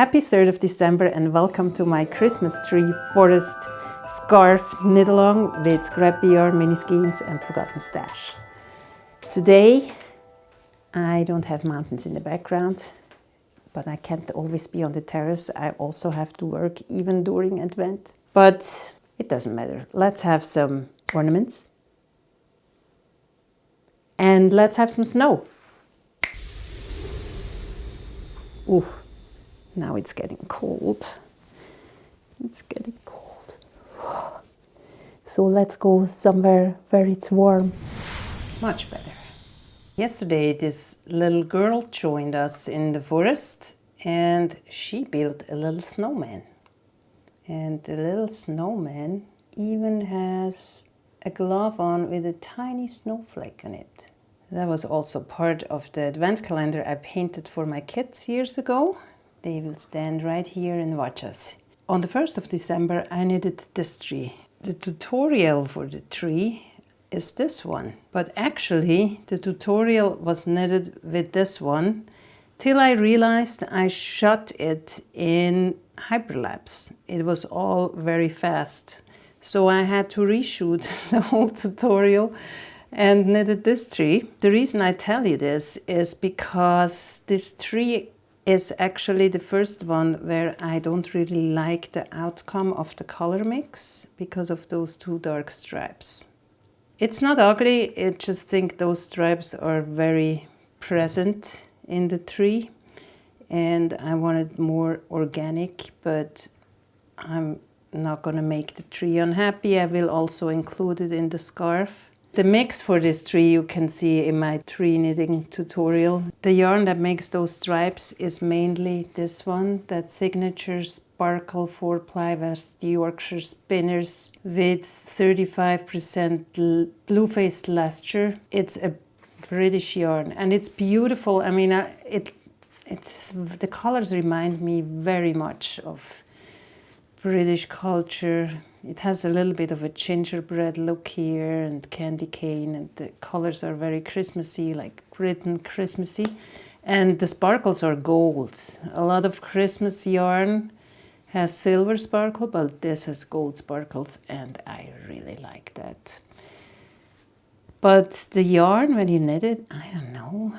Happy 3rd of December and welcome to my Christmas tree forest scarf knit along with scrappy yarn, mini skeins and forgotten stash. Today I don't have mountains in the background, but I can't always be on the terrace. I also have to work even during Advent. But it doesn't matter. Let's have some ornaments. And let's have some snow. Ooh, now it's getting cold. It's getting cold. So let's go somewhere where it's warm. Much better. Yesterday this little girl joined us in the forest and she built a little snowman. And the little snowman even has a glove on with a tiny snowflake on it. That was also part of the advent calendar I painted for my kids years ago. They will stand right here and watch us. On the 1st of December I knitted this tree. The tutorial for the tree is this one. But actually the tutorial was knitted with this one till I realized I shot it in hyperlapse. It was all very fast. So I had to reshoot the whole tutorial and knitted this tree. The reason I tell you this is because this tree is actually the first one where I don't really like the outcome of the color mix because of those two dark stripes. It's not ugly, I just think those stripes are very present in the tree and I wanted more organic, but I'm not gonna make the tree unhappy. I will also include it in the scarf. The mix for this tree you can see in my tree knitting tutorial. The yarn that makes those stripes is mainly this one, that Signature Sparkle 4-ply West Yorkshire Spinners with 35% blue-faced luster. It's a British yarn and it's beautiful. I mean, the colors remind me very much of British culture. It has a little bit of a gingerbread look here and candy cane, and the colors are very Christmassy, like Britain Christmassy. And the sparkles are gold. A lot of Christmas yarn has silver sparkle, but this has gold sparkles and I really like that. But the yarn, when you knit it, I don't know.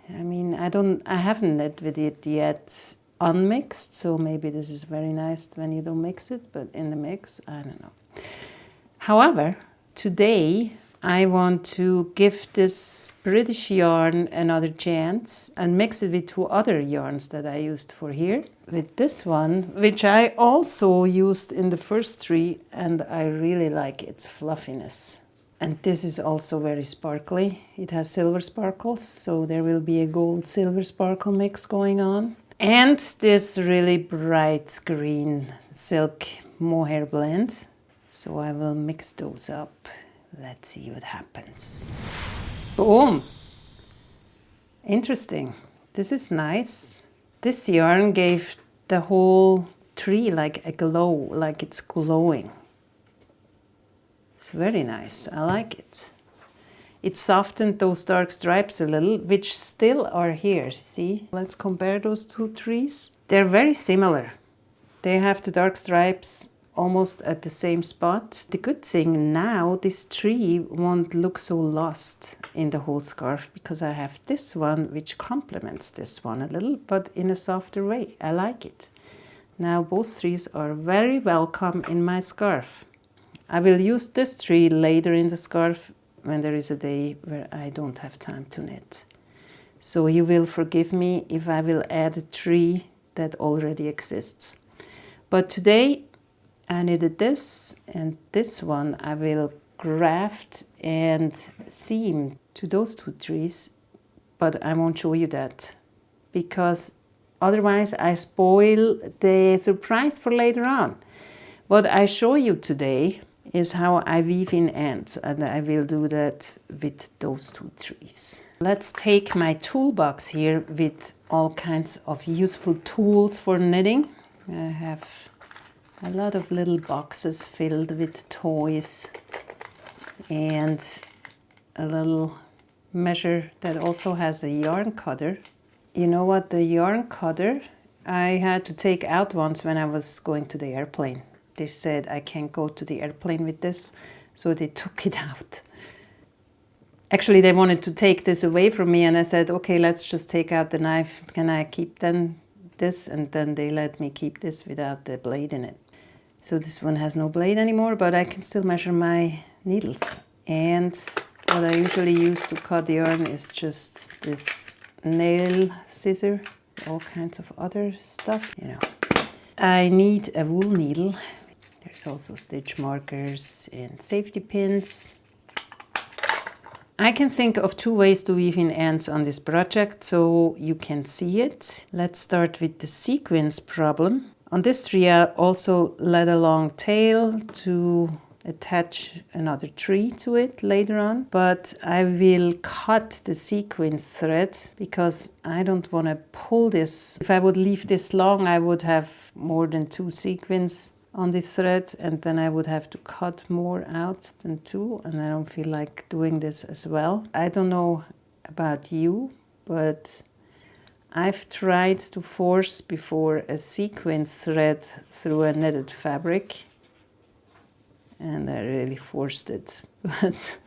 I mean, I haven't knit with it yet unmixed, so maybe this is very nice when you don't mix it, but in the mix, I don't know. However, today I want to give this British yarn another chance and mix it with two other yarns that I used for here. With this one, which I also used in the first tree, and I really like its fluffiness. And this is also very sparkly. It has silver sparkles, so there will be a gold-silver sparkle mix going on. And this really bright green silk mohair blend. So I will mix those up. Let's see what happens. Boom! Interesting. This is nice. This yarn gave the whole tree like a glow, like it's glowing. It's very nice. I like it. It softened those dark stripes a little, which still are here, see? Let's compare those two trees. They're very similar. They have the dark stripes almost at the same spot. The good thing now, this tree won't look so lost in the whole scarf because I have this one which complements this one a little, but in a softer way. I like it. Now both trees are very welcome in my scarf. I will use this tree later in the scarf when there is a day where I don't have time to knit. So you will forgive me if I will add a tree that already exists. But today I knitted this, and this one I will graft and seam to those two trees, but I won't show you that because otherwise I spoil the surprise for later on. What I show you today is how I weave in ends, and I will do that with those two trees. Let's take my toolbox here with all kinds of useful tools for knitting. I have a lot of little boxes filled with toys and a little measure that also has a yarn cutter. You know what, the yarn cutter I had to take out once when I was going to the airplane. They said I can't go to the airplane with this, so they took it out. Actually, they wanted to take this away from me, and I said, okay, let's just take out the knife. Can I keep then this? And then they let me keep this without the blade in it. So this one has no blade anymore, but I can still measure my needles. And what I usually use to cut yarn is just this nail scissor, all kinds of other stuff, you know. I need a wool needle. There's also stitch markers and safety pins. I can think of 2 ways to weave in ends on this project so you can see it. Let's start with the sequins problem. On this tree I also led a long tail to attach another tree to it later on, but I will cut the sequins thread because I don't want to pull this. If I would leave this long, I would have more than 2 sequins on the thread, and then I would have to cut more out than 2, and I don't feel like doing this as well. I don't know about you, but I've tried to force before a sequin thread through a knitted fabric, and I really forced it, but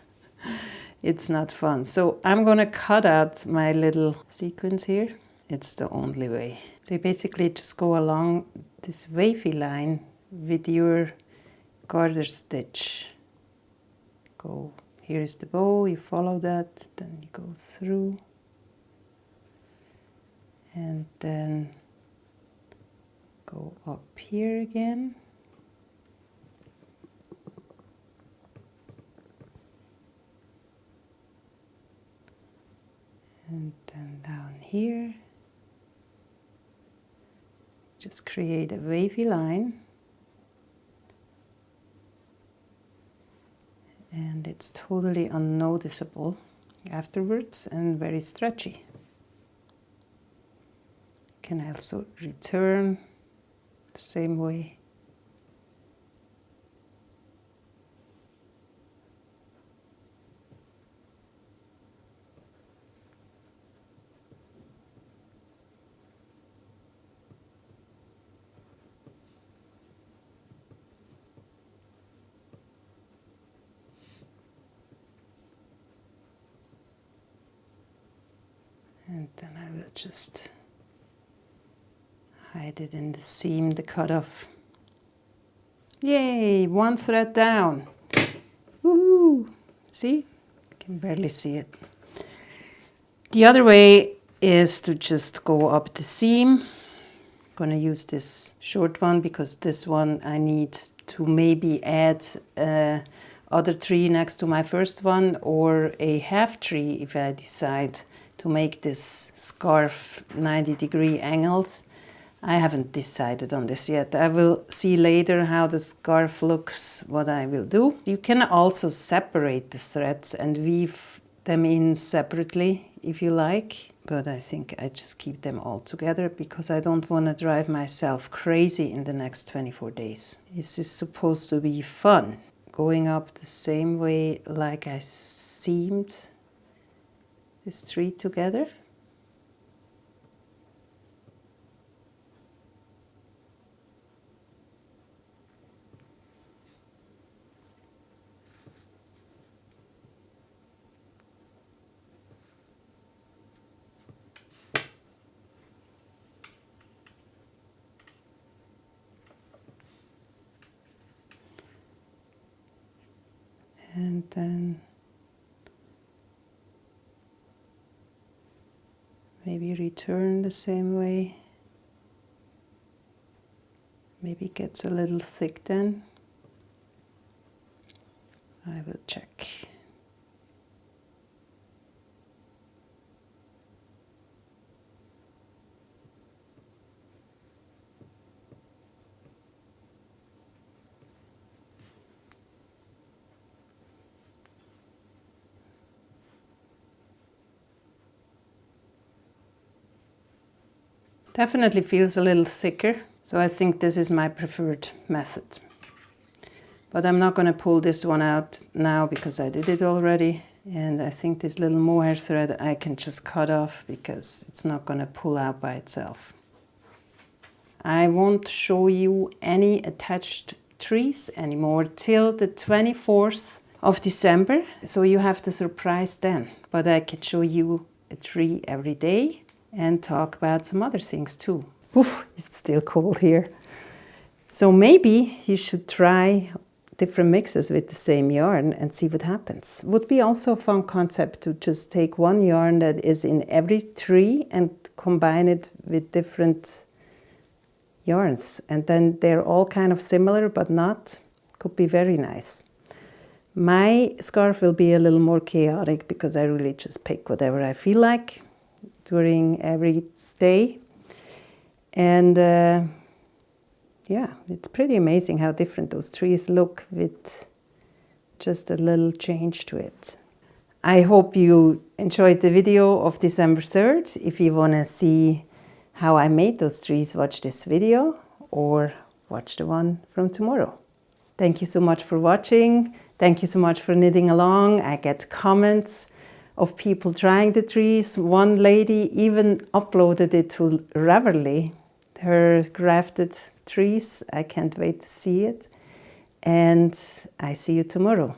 it's not fun. So I'm gonna cut out my little sequins here. It's the only way. So you basically just go along this wavy line with your garter stitch. Go, here is the bow, you follow that, then you go through, and then go up here again. And then down here, just create a wavy line, and it's totally unnoticeable afterwards and very stretchy. Can also return the same way. And then I will just hide it in the seam, the cutoff. Yay, 1 thread down. Woohoo! See? You can barely see it. The other way is to just go up the seam. I'm gonna use this short one because this one I need to maybe add other tree next to my first one, or a half tree if I decide to make this scarf 90-degree angled. I haven't decided on this yet. I will see later how the scarf looks, what I will do. You can also separate the threads and weave them in separately if you like, but I think I just keep them all together because I don't want to drive myself crazy in the next 24 days. This is supposed to be fun. Going up the same way like I seamed this three together. And then maybe return the same way. Maybe it gets a little thick then. I will check. Definitely feels a little thicker, so I think this is my preferred method. But I'm not going to pull this one out now because I did it already, and I think this little mohair thread I can just cut off because it's not going to pull out by itself. I won't show you any attached trees anymore till the 24th of December. So you have the surprise then. But I can show you a tree every day and talk about some other things too. Oof, it's still cold here. So maybe you should try different mixes with the same yarn and see what happens. Would be also a fun concept to just take one yarn that is in every tree and combine it with different yarns. And then they're all kind of similar but not. Could be very nice. My scarf will be a little more chaotic because I really just pick whatever I feel like during every day. And yeah, it's pretty amazing how different those trees look with just a little change to it. I hope you enjoyed the video of December 3rd. If you want to see how I made those trees, watch this video or watch the one from tomorrow. Thank you so much for watching. Thank you so much for knitting along. I get comments of people trying the trees. One lady even uploaded it to Ravelry, her grafted trees. I can't wait to see it. And I see you tomorrow.